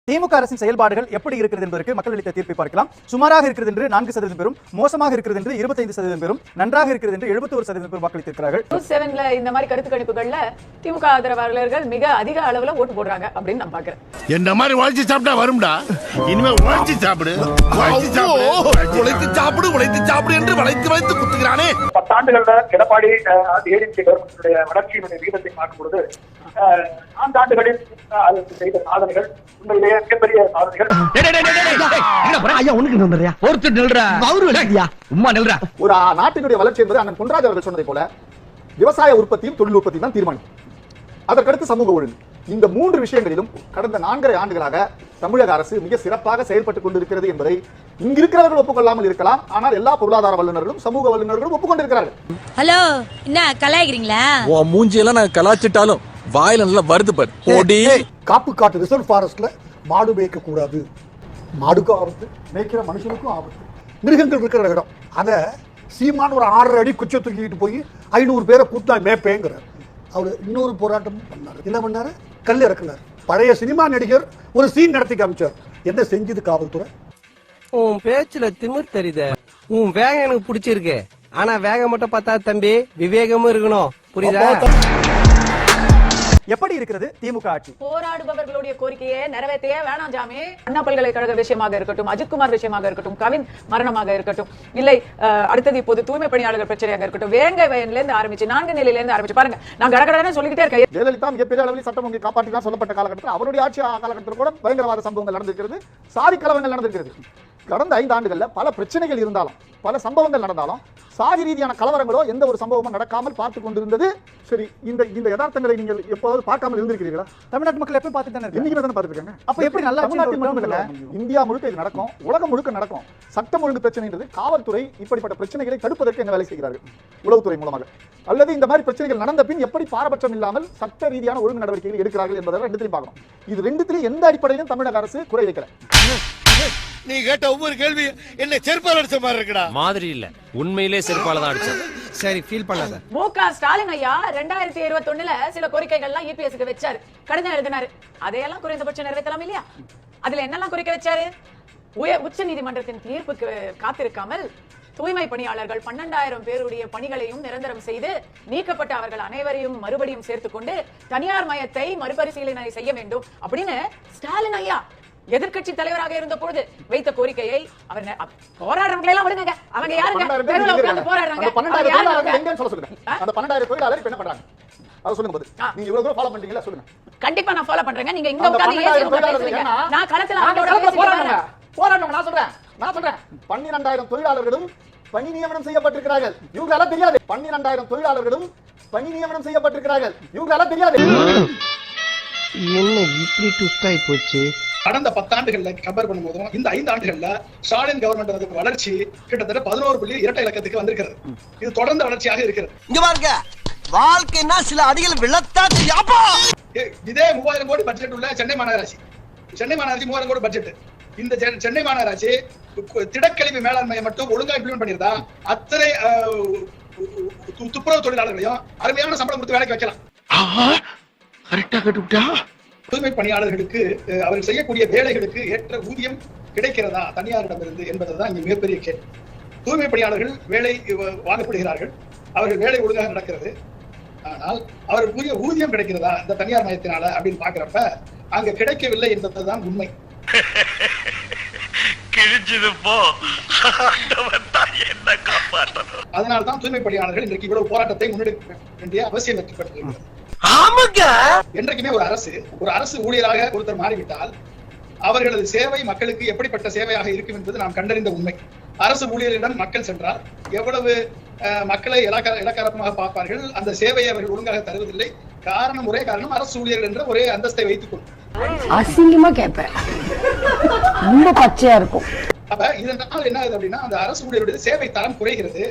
திமுக அரசின் செயல்பாடுகள் எப்படி இருக்கிறது என்பதற்கு மக்கள் அளித்த தீர்ப்பை பார்க்கலாம். சுமாராக இருக்கிறது என்று 4% பேரும், மோசமாக இருக்கிறது என்று 25% பேரும், நன்றாக இருக்கிறது என்று 71% பேரும் வாக்களித்திருக்கிறார்கள். இந்த மாதிரி கருத்து கணிப்புகள்ல திமுக ஆதரவாளர்கள் மிக அதிக அளவுல ஓட்டு போடுறாங்க அப்படின்னு நான் பாக்குறேன். என்ன மாதிரி உழைச்சு சாப்பிட்டா வரும்டா. இனிமே உழைச்சு சாப்பிடு, உழைச்சு சாப்பிடு, உழைத்து சாப்பிடு, உழைத்து சாப்பிடு என்று வளைத்து வளைத்து குத்துகிறானே. 10 ஆண்டுகள்ல எடப்பாடி ஏடிஎம்கே கவர்மென்ட்டுடைய வளர்ச்சியினுடைய வீதத்தை பார்க்கும் பொழுது 4 ஆண்டுகளில் செய்த சாதனைகள் உண்மையிலேயே மிகப்பெரிய சாதனைகள். ஒரு நாட்டினுடைய வளர்ச்சி என்பது அண்ணன் பொன்ராஜ் அவர்கள் சொன்னதை போல விவசாய உற்பத்தியும் தொழில் உற்பத்தியும் தான் தீர்மானிக்கும். அதற்கடுத்து சமூக ஒழுங்கு. இந்த 3 விஷயங்களிலும் கடந்த 4.5 ஆண்டுகளாக தமிழக அரசு மிக சிறப்பாக செயல்பட்டுக் கொண்டிருக்கிறது என்பதை இங்கிருக்கிறவர்கள் ஒப்புக்கொள்ளாமல் இருக்கலாம். ஆனால் எல்லா பொருளாதார வல்லுநர்களும் சமூக வல்லுநர்களும் ஒப்புக்கொண்டிருக்கிறார்கள். ஹலோ, என்ன கலாய்க்கிறீங்களா? மூஞ்சியெல்லாம் நான் கலாச்சிட்டாலும் வாயில நல்லா வருது பாரு. காப்பு காட்டு ரிசர்வ் ஃபாரஸ்ட்ல மாடு மேய்க்க கூடாது. மாடுக்கும் ஆபத்து, மேய்க்கிற மனுஷனுக்கும் ஆபத்து. மிருகங்கள் இருக்கிற இடம். அத சீமான் ஒரு 6 அடி குச்சை தூக்கிட்டு போய் 500 பேரை கூட்டா மேய்ப்பேங்கிறார். அவர் இன்னொரு போராட்டம் பண்ணாரு. என்ன பண்ணாரு? கல் இறக்குனார். பழைய சினிமா நடிகர் ஒரு சீன் நடத்தி காமிச்சார். என்ன செஞ்சது காவல்துறை? உன் பேச்சுல திமிர் தெரியுது. உன் வேகம் எனக்கு பிடிச்சிருக்கு. ஆனா வேகம் மட்டும் பார்த்தா தம்பி, விவேகமும் இருக்கணும். புரியுதா? எப்படி இருக்கிறது திமுக ஆட்சி? போராடுபவர்களுடைய கோரிக்கையை நிறைவேற்றியே வேணாம் ஜாமி. அண்ணா பல்கலைக்கழக விஷயமாக இருக்கட்டும், அஜித்குமார் விஷயமாக இருக்கட்டும், கவின் மரணமாக இருக்கட்டும், இல்லை அடுத்தது இப்போது தூய்மை பணியாளர்கள் பிரச்சனையாக இருக்கட்டும், வேங்கை வயன்ல இருந்து ஆரம்பிச்சு 4 நிலையில இருந்து ஆரம்பிச்சு பாருங்க. நான் கடகடன்னு சொல்லிக்கிட்டே இருக்கேன். ஜெயலலிதா மிகப்பெரிய அளவில் சட்டம் ஒழுங்கை காப்பாற்றிதான் சொல்லப்பட்ட காலகட்டத்தில் அவருடைய ஆட்சி காலகட்டத்தில் கூட பயங்கரவாத சம்பவங்கள் நடந்திருக்கிறது, சாதி கலவரங்கள் நடந்திருக்கிறது. கடந்த 5 ஆண்டுகள்ல பல பிரச்சனைகள் இருந்தாலும், பல சம்பவங்கள் நடந்தாலும் சாதி ரீதியான கலவரங்களோ எந்த ஒரு சம்பவமும் நடக்காமல் பார்த்துக் கொண்டிருந்தது. சரி, இந்த யதார்த்தங்களை நீங்கள் எப்போது பார்க்காமல் இருந்திருக்கிறீர்களா? தமிழ்நாட்டு மக்கள் எப்போ பார்த்துட்டு தானே இன்னைக்கு தானே பார்த்துருக்காங்க. அப்ப எப்படி நல்லா தமிழ்நாட்டில் மட்டும் இல்ல, இந்தியா முழுக்க இது நடக்கும், உலகம் முழுக்க நடக்கும். சட்டம் ஒழுங்கு பிரச்சனைன்றது காவல்துறை இப்படிப்பட்ட பிரச்சனைகளை தடுப்பதற்கு என்ன வேலை செய்கிறார்கள்? உளவுத்துறை மூலமாக. அல்லது இந்த மாதிரி பிரச்சனைகள் நடந்த பின் எப்படி பாரபட்சம் இல்லாமல் சட்ட ரீதியான ஒழுங்கு நடவடிக்கைகள் எடுக்கிறார்கள் என்பதை 2த்திலையும் பார்க்கணும். இது 2த்திலையும் எந்த அடிப்படையிலும் தமிழக அரசு குறை வைக்கல. நீ கேட்ட ஒவ்வொரு கேள்வி என்ன செருப்பால் அடிச்ச மாதிரி இருக்குடா. மாதிரி இல்ல, உண்மையிலே செருப்பால தான் அடிச்சேன். சரி, ஃபீல் பண்ணாத. மு.க. ஸ்டாலின் ஐயா 2021ல சில கோரிக்கைகள்லாம் இபிஎஸ்க்கு வச்சாரு, கடிதம் எழுதினாரு. அதையெல்லாம் குறைந்தபட்சம் நிறைவேற்றலாம் இல்லையா? அதுல என்னெல்லாம் கோரிக்கை வச்சாரு? உச்ச நீதிமன்றத்தின் தீர்ப்புக்கு காத்திருக்காமல் தூய்மை பணியாளர்கள் 12,000 பேருடைய பணிகளையும் நிரந்தரம் செய்து நீக்கப்பட்ட அவர்கள் அனைவரையும் மறுபடியும் சேர்த்துக்கொண்டு தனியார் மயத்தை மறுபரிசீலனை செய்ய வேண்டும் அப்படின்னு ஸ்டாலின் ஐயா எதிர்கட்சி தலைவராக இருந்த பொழுது வைத்த கோரிக்கையை அவர் போராடுறவங்களை எல்லாம் விடுங்க. அவங்க யாருங்க? தெருவுல உட்கார்ந்து போராடுறாங்க. அந்த 12,000 தொழிலாளர்கள் எங்கன்னு சொல்ல சொல்லுங்க. அந்த 12,000 தொழிலாளர்கள் இப்ப என்ன பண்றாங்க? அத சொல்லுங்க போது. நீங்க இவ்வளவு தூரம் ஃபாலோ பண்றீங்களா சொல்லுங்க. கண்டிப்பா நான் ஃபாலோ பண்றேங்க. நீங்க இங்க உட்கார்ந்து ஏசி பேசுறீங்க. நான் களத்துல அவங்களோட போராடுறவங்க நான் சொல்றேன் 12,000 தொழிலாளர்களும் பணி நியமனம் செய்யப்பட்டிருக்கிறார்கள். இவங்களால தெரியாது. 12,000 தொழிலாளர்களும் பணி நியமனம் செய்யப்பட்டிருக்கிறார்கள். இவங்களால தெரியாது. என்ன இப்படி ட்விஸ்டாய் போச்சு? கடந்த 10 ஆண்டுகள்ல கம்பேர் பண்ணும்போதும் இந்த 5 ஆண்டுகள்ல ஸ்டாலின் கவர்மெண்ட் வளர்ச்சி கிட்டத்தட்ட 11 இரட்டை இலக்கத்துக்கு வந்திருக்கிறது. இது தொடர்ந்த வளர்ச்சியாக இருக்கிறது. இங்க பாருங்க, வாழ்க்கைன்னா சில அடிகள் விழத்தா தெரியாப்பா. இதே 3000 கோடி பட்ஜெட் உள்ள சென்னை மாநகராட்சி 3000 கோடி பட்ஜெட். இந்த சென்னை மாநகராட்சி திடக்கழிவு மேலாண்மையை மட்டும் ஒழுங்கா இம்ப்ளிமெண்ட் பண்ணிருந்தா அத்தனை துப்புரவு தொழிலாளர்களையும் அருமையான சம்பளம் கொடுத்து வேலைக்கு வைக்கலாம். கரெக்டா கட்டுவிட்டா. தூய்மை பணியாளர்களுக்கு அவர்கள் செய்யக்கூடிய வேலைகளுக்கு ஏற்ற ஊதியம் கிடைக்கிறதா தனியாரிடமிருந்து என்பதுதான் இங்க மிகப்பெரிய கேள்வி. தூய்மை பணியாளர்கள் வேலை வாங்கப்படுகிறார்கள், அவர்கள் வேலை ஒழுங்காக நடக்கிறது. ஆனால் அவர்களுக்குரிய ஊதியம் கிடைக்கிறதா இந்த தனியார் மயத்தினால அப்படின்னு பாக்குறப்ப அங்க கிடைக்கவில்லை என்பதுதான் உண்மை. அதனால்தான் தூய்மை பணியாளர்கள் இன்றைக்கு இவ்வளவு போராட்டத்தை முன்னெடுக்க வேண்டிய அவசியம் ஏற்பட்டிருக்கிறது. என்றைக்குமே ஒரு அரசு ஊழியராக ஒருத்தர் மாறிவிட்டால் அவர்களது சேவை மக்களுக்கு எப்படிப்பட்ட சேவையாக இருக்கும் என்பது நாம் கண்டறிந்த உண்மை. அரசு ஊழியர்களிடம் மக்கள் சென்றால் எவ்வளவு மக்களை இலக்காரமாக பார்ப்பார்கள், அந்த சேவையை அவர்கள் ஒழுங்காக தருவதில்லை. ஒரே காரணம் அரசு ஊழியர்கள் என்ற ஒரே அந்தஸ்தை வைத்துக் கொள்ளும். அசிங்கமா கேட்பேன், ரொம்ப பச்சையா இருக்கும். அப்ப இதனால என்ன ஆகுது அப்படின்னா, அந்த அரசு ஊழியருடைய சேவை தரம் குறைகிறது.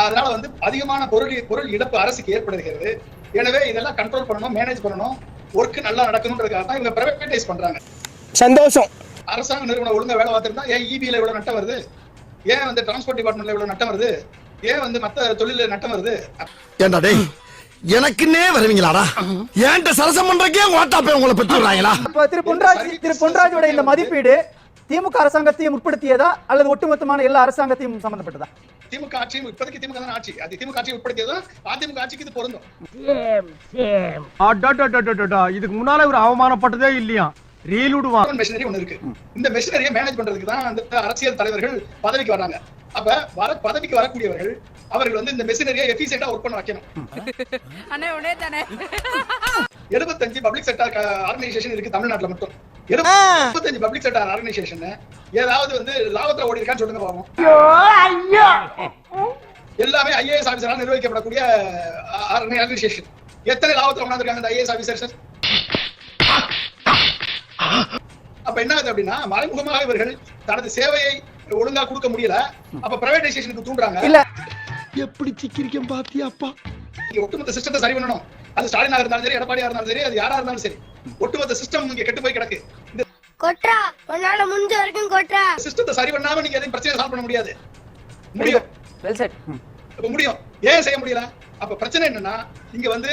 அதனால அதிகமான பொருள் இழப்பு அரசுக்கு ஏற்படுகிறது. எனவே இதெல்லாம் கண்ட்ரோல் பண்ணணும், மேனேஜ் பண்ணணும், ஒர்க் நல்லா நடக்கணும்ன்றதுக்காக தான் இவங்க பிரைவேடைஸ் பண்றாங்க. சந்தோஷம். அரசாங்க நிறுவனம் ஒழுங்கா வேலை பார்த்துருந்தா ஏன் இபில இவ்வளவு நட்டம் வருது, ஏன் டிரான்ஸ்போர்ட் டிபார்ட்மெண்ட்ல இவ்வளவு நட்டம் வருது, ஏன் மத்த தொழில நட்டம் வருது? ஏண்டா டேய், எனக்குன்னே வருவீங்களாடா ஏன்ட்ட சரசம் பண்றக்கே ஓட்டாப்பே உங்களை பெற்றுறாங்களா? இப்ப திரு பொன்ராஜோட இந்த மதிப்பீடு திமுக அரசாங்கத்தையும் உட்படுத்தியதா அல்லது ஒட்டுமொத்தமான எல்லா அரசாங்கத்தையும் சம்பந்தப்பட்டதா? திமுக ஆட்சியும் இப்போதைக்கு திமுக தான் ஆட்சி, அது திமுக ஆட்சியை உட்படுத்தியதும் அதிமுக ஆட்சிக்கு இது பொருந்தும். இதுக்கு முன்னால ஒரு அவமானப்பட்டதே இல்லையா? மெஷினரி ஒண்ணு இருக்கு. இந்த மெஷினரியை மேனேஜ் பண்றதுக்கு தான் அந்த அரசியல் தலைவர்கள் பதவிக்கு வராங்க. அப்ப பதவிக்கு வரக்கூடியவர்கள் அவர்கள் வந்து இந்த மெஷினரியை எஃபிஷியன்ட்டா ஒர்க் பண்ண வைக்கணும். 75 பப்ளிக் செக்டார் ஆர்கனைசேஷன் இருக்கு தமிழ்நாட்டுல மட்டும். 75 பப்ளிக் செக்டார் ஆர்கனைசேஷன் ஏதாவது வந்து லாபத்துல ஓடி இருக்கான்னு சொல்லுங்க பாப்போம். எல்லாமே ஐஏஎஸ் ஆபீசரால் நிர்வகிக்கப்படக்கூடிய ஆர்கனைசேஷன். எத்தனை லாபத்துல உணர்ந்திருக்காங்க இந்த ஐஏஎஸ் ஆபீசர்ஸ்? அப்ப என்ன ஆகுது அப்படின்னா மறைமுகமாக இவர்கள் தனது சேவையை ஒழுங்கா கொடுக்க முடியல. அப்ப பிரைவேடைசேஷனுக்கு தூண்டுறாங்க. இல்ல எப்படி சிக்கிரிக்கம் பாத்தியாப்பா? ஒட்டுமொத்த சிஸ்டத்தை சரி பண்ணணும். அது ஸ்டாலினா இருந்தாலும் சரி, எடப்பாடியா இருந்தாலும் சரி, அது யாரா இருந்தாலும் சரி, ஒட்டுமொத்த சிஸ்டம் இங்க கெட்டு போய் கிடக்கு. இந்த கொட்ரா உன்னால முடிஞ்ச வரைக்கும் கொட்ரா சிஸ்டத்தை சரி பண்ணாம நீங்க எதையும் பிரச்சனை சால்வ் பண்ண முடியாது. முடியும். Well set. அப்ப முடியும். ஏன் செய்ய முடியல? அப்ப பிரச்சனை என்னன்னா இங்க வந்து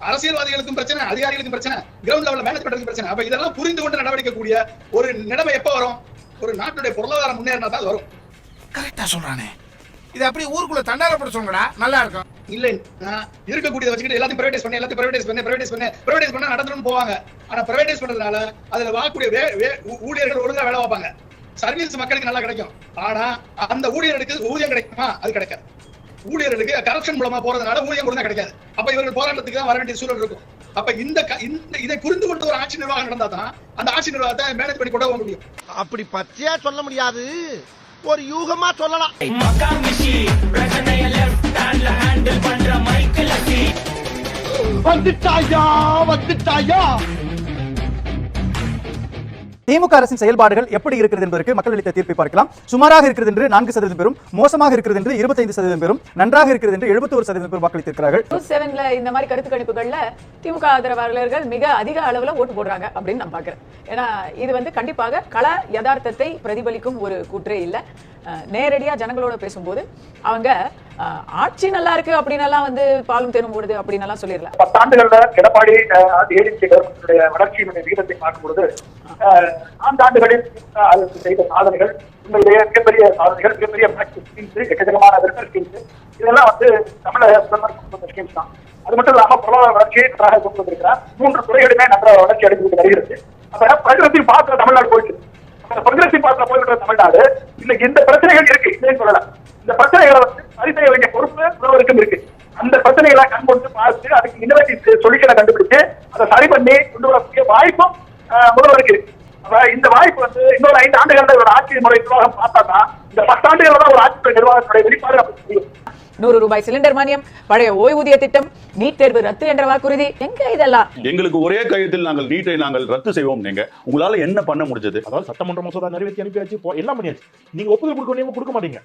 அரசியல்வாதிகளுக்கும் பிரச்சனை, அதிகாரிகளுக்கும் பிரச்சனை, கிரவுண்ட் லெவல்ல மேனேஜ் பண்றதுக்கு பிரச்சனை. அப்ப இதெல்லாம் புரிந்து கொண்டு நடவடிக்கை கூடிய ஒரு நிலைமை எப்ப வரும்? ஒரு நாட்டுடைய பொருளாதாரம் முன்னேறினா தான் வரும். கரெக்டா சொல்றானே. இது அப்படியே ஊருக்குள்ள தண்டாரப்பட சொல்லுங்கடா, நல்லா இருக்கும். இல்லைன்னா இருக்கக்கூடியதை வச்சுக்கிட்டு எல்லாத்தையும் பிரைவேடைஸ் பண்ண நடந்துன்னு போவாங்க. ஆனா பிரைவேடைஸ் பண்றதுனால அதுல வாழக்கூடிய ஊழியர்கள் ஒழுங்கா வேலை பார்ப்பாங்க. சர்வீஸ் மக்களுக்கு நல்லா கிடைக்கும். ஆனா அந்த ஊழியர்களுக்கு ஊதியம் கிடைக்குமா? அது கிடைக்காது. ஊழியர்களுக்கு கரப்ஷன் மூலமா போறதுனால ஊதியம் ஒழுங்கா கிடைக்காது. அப்ப இவர்கள் போராட்டத்துக்கு தான் வர வேண்டிய சூழல் இருக்கும். அப்ப இதை புரிந்து கொண்டு ஒரு ஆட்சி நிர்வாகம் நடந்தா தான் அந்த ஆட்சி நிர்வாகத்தை மேனேஜ் பண்ணி கொண்டு போக முடியும். அப்படி பச்சையா சொல்ல முடியாது, ஒரு யூகமா சொல்லலாம். வந்துட்டாயா திமுக அரசின் செயல்பாடுகள் எப்படி இருக்கிறது என்பதற்கு மக்கள் அளித்த தீர்ப்பை பார்க்கலாம். சுமாராக இருக்கிறது என்று 4% பேரும், மோசமாக இருக்கிறது என்று 25% பேரும், நன்றாக இருக்கிறது என்று 71% பேரும் வாக்களித்திருக்கிறார்கள். 7ல இந்த மாதிரி கருத்து கணிப்புகள்ல திமுக ஆதரவாளர்கள் மிக அதிக அளவுல ஓட்டு போடுறாங்க அப்படின்னு நான் பாக்குறேன். ஏன்னா இது வந்து கண்டிப்பாக கள யதார்த்தத்தை பிரதிபலிக்கும் ஒரு கூற்றே இல்ல. நேரடியா ஜனங்களோட பேசும்போது அவங்க ஆட்சி நல்லா இருக்கு அப்படின்னு எல்லாம் வந்து பாலும் தேனும் போடுது அப்படின்னு எல்லாம் சொல்லிடலாம். 10 ஆண்டுகள்ல எடப்பாடி ஏடிஎம்கே கவர்மெண்ட்டுடைய வளர்ச்சியினுடைய விகிதத்தை பார்க்கும்போது 4 ஆண்டுகளில் செய்த சாதனைகள் உங்களுடைய மிகப்பெரிய சாதனைகள், மிகப்பெரிய எக்கச்சக்கமான ஸ்கீம்ஸ், இதெல்லாம் வந்து தமிழக பிரதமர் கொண்டு வந்த ஸ்கீம்ஸ் தான். அது மட்டும் இல்லாம பொருளாதார வளர்ச்சியை நன்றாக கொண்டு வந்திருக்கிறார். 3 துறைகளுமே நன்றாக வளர்ச்சி அடைந்து வருகிறது. அப்ப பிரகரசிவ் பாத்துல தமிழ்நாடு போயிட்டு, பிரகரசிவ் பாத்துல போயிட்டு தமிழ்நாடு இன்னைக்கு இந்த பிரச்சனைகள் இருக்கு இல்லைன்னு சொல்லலாம். இந்த பிரச்சனைகளை வந்து சரி செய்ய வேண்டிய பொறுப்பு முதல்வருக்கும் இருக்கு. அந்த பிரச்சனைகளை கண்கொண்டு பார்த்து அதுக்கு இன்னோவேட்டிவ் சொல்யூஷனை கண்டுபிடிச்சு அதை சரி பண்ணி கொண்டு வரக்கூடிய வாய்ப்பும் முதல்வருக்கு இருக்கு. அப்ப இந்த வாய்ப்பு வந்து இன்னொரு 5 ஆண்டுகள் ஒரு ஆட்சி முறை நிர்வாகம் பார்த்தா இந்த 10 ஆண்டுகள் தான் ஒரு ஆட்சி நிர்வாகத்துடைய வெளிப்பாடு அப்படி முடியும். 100 ரூபாய் சிலிண்டர் மானியம், பழைய ஓய்வூதிய திட்டம், நீட் தேர்வு ரத்து என்ற வாக்குறுதி, எங்க இதெல்லாம்? எங்களுக்கு ஒரே கையத்தில் நாங்கள் நீட்டை நாங்கள் ரத்து செய்வோம். நீங்க உங்களால என்ன பண்ண முடிஞ்சது? அதாவது சட்டமன்ற மசோதா நிறைவேற்றி அனுப்பியாச்சு, எல்லாம் பண்ணியாச்சு. நீங்க ஒப்புதல் கொடுக்க கொடுக்க மாட்டீங்க.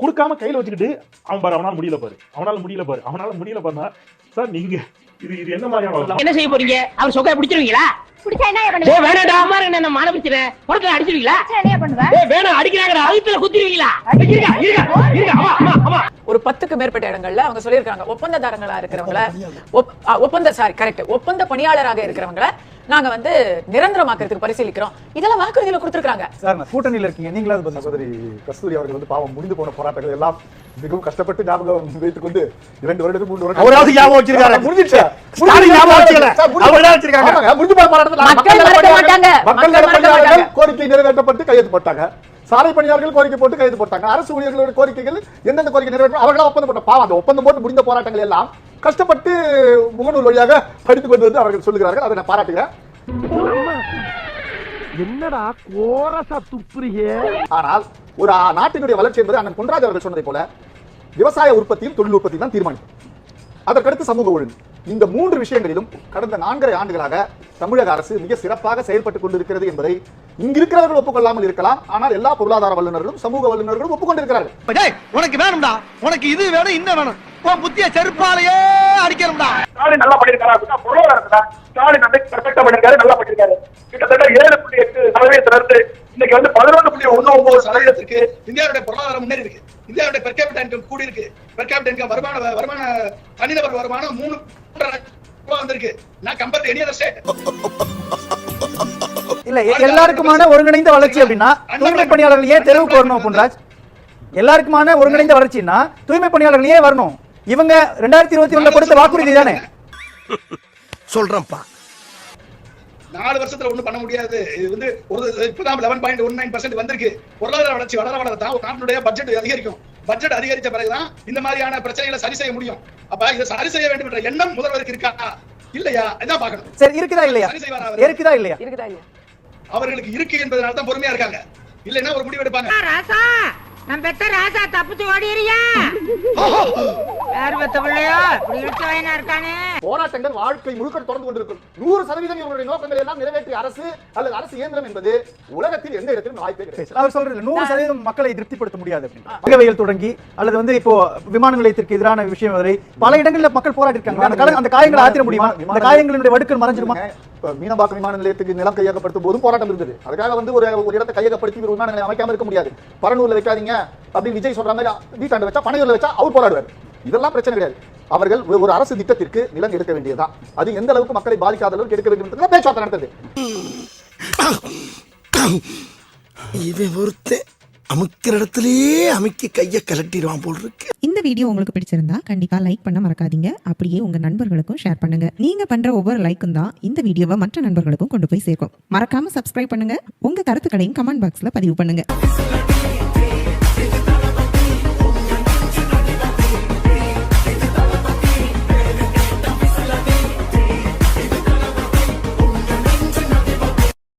கொடுக்காம கையில வச்சுக்கிட்டு அவன் பாரு அவனால முடியல பாருனா சார் நீங்க இது என்ன மாதிரியான என்ன செய்ய போறீங்க? அவர் சொக்கை பிடிச்சிருவீங்களா? பிடிச்சா என்ன பண்ணுவீங்க? வேணாடா அம்மா என்ன மாலை பிடிச்சறேன். பொறுத்து அடிச்சிருவீங்களா? என்ன பண்ணுவ? வேணா அடிக்கறாங்கடா, அழுத்துல குத்திடுவீங்களா? இருங்க. ஒரு 10க்கு மேற்பட்ட இடங்கள்ல அவங்க சொல்லியிருக்காங்க ஒப்பந்ததாரங்களா இருக்கிறவங்கள ஒப்பந்த பணியாளராக இருக்கிறவங்கள நாங்க வந்து நிரந்தரமாக்கிறதுக்கு பரிசீலிக்கிறோம். இதெல்லாம் வாக்குறுதியில கொடுத்திருக்காங்க. சார் கூட்டணியில இருக்கீங்க, நீங்களாவது பதில். சகோதரி கஸ்தூரி அவர்கள் வந்து பாவம் முடிந்து போன போராட்டங்கள் எல்லாம் மிகவும் கஷ்டப்பட்டு ஞாபகம் வைத்துக் கொண்டு 2 வருடத்துக்கு 3 வருடம் அவராவது ஞாபகம் வச்சிருக்காரு. முடிஞ்சிச்சு. கோரிக்கை நிறைவேற்றப்பட்டு கையெழுத்து போட்டாங்க. சாலை பணியாளர்கள் கோரிக்கை போட்டு கைது போட்டாங்க. அரசு ஊழியர்களுடைய கோரிக்கைகள் எந்தெந்த கோரிக்கை நிறைவேற்றும் அவர்களாம் ஒப்பந்தம் போட்ட பாவம். அந்த ஒப்பந்தம் போட்டு முடிந்த போராட்டங்கள் எல்லாம் கஷ்டப்பட்டு முகநூல் வழியாக படித்துக் கொண்டு வந்து அவர்கள் சொல்லுகிறார்கள். அதை நான் பாராட்டுகிறேன். என்னடா கோரசா துப்புறியே. ஆனால் ஒரு நாட்டினுடைய வளர்ச்சி என்பது அண்ணன் பொன்ராஜ் அவர்கள் சொன்னதை போல விவசாய உற்பத்தியும் தொழில் உற்பத்தியும் தான் தீர்மானிக்கும். அதற்கடுத்து சமூக ஒழுங்கு. இந்த 3 விஷயங்களிலும் கடந்த 4.5 ஆண்டுகளாக தமிழக அரசு மிக சிறப்பாக செயல்பட்டுக் கொண்டிருக்கிறது என்பதை இங்கிருக்கிறவர்கள் ஒப்புக்கொள்ளாமல் இருக்கலாம். ஆனால் எல்லா பொருளாதார வல்லுநர்களும் சமூக வல்லுநர்களும் ஒப்புக்கொண்டிருக்கிறார்கள். உனக்கு வேணும்டா, உனக்கு இது வேணும், இன்னும் வேணும், புத்திய செருப்பாலேயே அடிக்கணும்டா. ஸ்டாலின் நல்லா பண்ணிருக்காரு அப்படின்னா பொருளாதாரத்துல ஸ்டாலின் வந்து பெர்ஃபெக்ட்டா பண்ணிருக்காரு, நல்லா பண்ணிருக்காரு. கிட்டத்தட்ட 7.8% இன்னைக்கு வந்து 11.19% இந்தியாவுடைய பொருளாதாரம் முன்னேறி இருக்கு. இந்தியாவுடைய பெர் கேபிட்டா இன்கம் கூடி இருக்கு. பெர் கேபிட்டா இன்கம் வருமான தனிநபர் வருமானம் 3 வந்திருக்கு. நான் கம்பேர் எனி அதர் ஸ்டேட். இல்ல எல்லாருக்குமான ஒருங்கிணைந்த வளர்ச்சி அப்படின்னா தூய்மை பணியாளர்கள் ஏன் தெருவுக்கு வரணும் பொன்ராஜ்? எல்லாருக்குமான ஒருங்கிணைந்த வளர்ச்சின்னா தூய்மை பணியாளர்கள் ஏன் வரணும்? இவங்க 2021 கொடுத்த வாக்குறுதி தானே. சொல்றேன்ப்பா. 4 வருஷத்துல ஒண்ணும் பண்ண முடியாது. இது வந்து ஒரு இப்பதான் 11.19% வந்திருக்கு. பொருளாதார வளர்ச்சி வளர தான் ஒரு நாட்டுடைய பட்ஜெட் அதிகரிக்கும். பட்ஜெட் அதிகரிச்ச பிறகுதான் இந்த மாதிரியான பிரச்சனைகளை சரி செய்ய முடியும். அப்ப இதை சரி செய்ய வேண்டும் என்ற எண்ணம் முதல்வருக்கு இருக்கா இல்லையா இதான் பார்க்கணும். சரி, இருக்குதா இல்லையா? இருக்குதா இல்லையா? இருக்குதா இல்லையா? அவர்களுக்கு இருக்கு என்பதனால தான் பொறுமையா இருக்காங்க. இல்லைன்னா ஒரு முடிவு எடுப்பாங்க. ராசா நம்ம பெத்த ராசா தப்பிச்சு ஓடிறியா? யார் பெத்த பிள்ளையோ இப்படி இழுச்சவனா இருக்கானே. போராட்டங்கள் வாழ்க்கை முழுக்க தொடர்ந்து கொண்டிருக்கும். 100% இவங்களுடைய நோக்கங்களை எல்லாம் நிறைவேற்றிய அரசு அல்லது அரசு இயந்திரம் என்பது உலகத்தில் எந்த இடத்திலும் வாய்ப்பே கிடையாது. அவர் சொல்றது 100% மக்களை திருப்திப்படுத்த முடியாது அப்படின்னு தொடங்கி அல்லது வந்து இப்போ விமான நிலையத்திற்கு எதிரான விஷயம் வரை பல இடங்கள்ல மக்கள் போராடி இருக்காங்க. அந்த காயங்களை ஆத்திர முடியுமா? அந்த காயங்களுடைய வடுக்கள் மறைஞ்சிருமா? மீனம்பாக்கம் விமான நிலையத்துக்கு நிலம் கையகப்படுத்தும் போதும் போராட்டம் இருந்தது. அதுக்காக வந்து ஒரு இடத்தை கையகப்படுத்தி விமான நிலையம் அமைக்காம இருக்க முடியாது. பரனூர்ல வைக்காதீங்க அப்படின்னு விஜய் சொல்ற மாதிரி வீட்டாண்டு வச்சா பனையூர்ல வச்சா அவர் போராடுவார். இதெல்லாம் பிரச்சனை கிடையாது. அவர்கள் ஒரு அரசு திட்டத்திற்கு நிலம் எடுக்க வேண்டியதுதான். அது எந்த அளவுக்கு மக்களை பாதிக்காத அளவுக்கு எடுக்க வேண்டும் பேச்சுவார்த்தை நடந்தது. இவன் ஒருத்தன் அமுக்கிற இடத்துலயே அமுக்கி கைய கலட்டிடுவான் போல் இருக்கு. இந்த வீடியோ உங்களுக்கு பிடிச்சிருந்தா கண்டிப்பா லைக் பண்ண மறக்காதீங்க. அப்படியே உங்க நண்பர்களுக்கும் ஷேர் பண்ணுங்க. நீங்க பண்ற ஒவ்வொரு லைக்கும் தான் இந்த வீடியோவை மற்ற நண்பர்களுக்கும் கொண்டு போய் சேர்க்கும். மறக்காம சப்ஸ்கிரைப் பண்ணுங்க. உங்க கருத்துக்களையும் கமெண்ட் பாக்ஸ்ல பதிவு பண்ணுங்க.